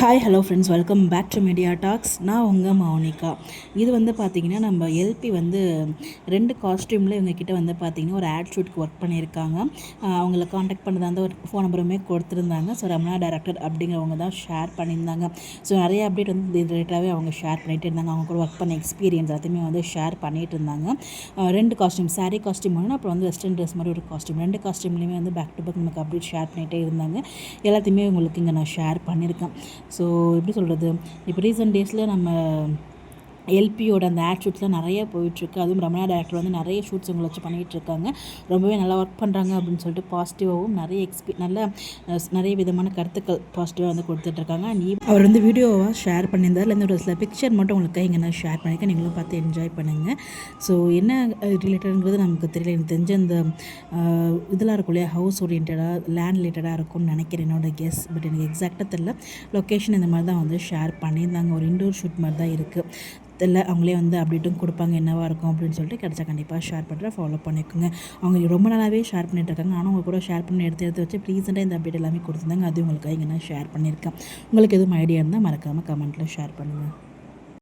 Hi hello friends, welcome back to media talks. நான் உங்கள் மௌனிகா. இது வந்து பார்த்திங்கன்னா நம்ம எல்பி வந்து 2 காஸ்ட்யூமில் இவங்கக்கிட்ட வந்து பார்த்திங்கன்னா ஒரு ஆட் ஷூட்க்கு ஒர்க் பண்ணியிருக்காங்க. அவங்கள காண்டாக்ட் பண்ணதாக அந்த ஒரு ஃபோன் நம்பருமே கொடுத்துருந்தாங்க. ஸோ ரமணா டைரக்டர் அப்படிங்கிறவங்க தான் ஷேர் பண்ணியிருந்தாங்க. ஸோ நிறைய அப்டேட் வந்து இது ரிலேட்டடாகவே அவங்க ஷேர் பண்ணிகிட்டு இருந்தாங்க. அவங்க கூட ஒர்க் பண்ண எக்ஸ்பீரியன்ஸ் எல்லாத்தையுமே வந்து ஷேர் பண்ணிகிட்டு இருந்தாங்க. 2 காஸ்ட்யூம், சாரீ காஸ்ட்யூம் ஒன்று, அப்புறம் வந்து வெஸ்டர்ன் ட்ரெஸ் மாதிரி ஒரு காஸ்ட்யூம், 2 காஸ்ட்யூம்லேயுமே வந்து பேக் டு பேக் நமக்கு அப்டேட் ஷேர் பண்ணிகிட்டே இருந்தாங்க. எல்லாத்தையுமே உங்களுக்கு இங்கே நான் ஷேர் பண்ணியிருக்கேன். ஸோ எப்படி சொல்கிறது, இப்போ ரீசெண்ட் டேஸில் நம்ம எல்பியோட அந்த ஆட் ஷூட்ஸ்லாம் நிறைய போயிட்டுருக்கு. அதுவும் ரமணா டைரக்டர் வந்து நிறைய ஷூட்ஸ் இவங்களை வச்சு பண்ணிகிட்ருக்காங்க. ரொம்பவே நல்லா ஒர்க் பண்ணுறாங்க அப்படின்னு சொல்லிட்டு பாசிட்டிவாகவும் நிறைய விதமான கருத்துக்கள் பாசிட்டிவாக வந்து கொடுத்துட்ருக்காங்க. அவர் வந்து வீடியோவாக ஷேர் பண்ணியிருந்தார். இல்லை ஒரு சில பிக்சர் மட்டும் உங்களுக்கு இங்கே நான் ஷேர் பண்ணியிருக்கேன். நீங்களும் பார்த்து என்ஜாய் பண்ணுங்கள். ஸோ என்ன ரிலேட்டடுங்கிறது நமக்கு தெரியல. எனக்கு தெரிஞ்ச இந்த இதெல்லாம் இருக்கும் இல்லையா, ஹவுஸ் ஓரியன்டாக லேண்ட் ரிலேட்டடாக இருக்கும்னு நினைக்கிறேன், என்னோட கெஸ். பட் எனக்கு எக்ஸாக்டாக தெரியல. லொக்கேஷன் இந்த மாதிரி தான் வந்து ஷேர் பண்ணியிருந்தாங்க. ஒரு இன்டோர் ஷூட் மாதிரி தான் இருக்குது. இல்லை அவங்களே வந்து அப்டேட்டும் கொடுப்பாங்க என்னவாக இருக்கும் அப்படின்னு சொல்லிட்டு கிடச்சா கண்டிப்பாக ஷேர் பண்ணுறேன். ஃபாலோ பண்ணிக்கோங்க. அவங்க ரொம்ப நாளாகவே ஷேர் பண்ணிட்டு இருக்காங்க. ஆனால் அவங்க கூட ஷேர் பண்ணி எடுத்து வச்சு ரீசெண்டாக இந்த அப்டேட் எல்லாமே கொடுத்துருந்தாங்க. அது உங்களுக்கு இங்கே நான் ஷேர் பண்ணியிருக்கேன். உங்களுக்கு எதுவும் ஐடியா இருந்தால் மறக்காமல் கமெண்ட்டில் ஷேர் பண்ணுங்கள்.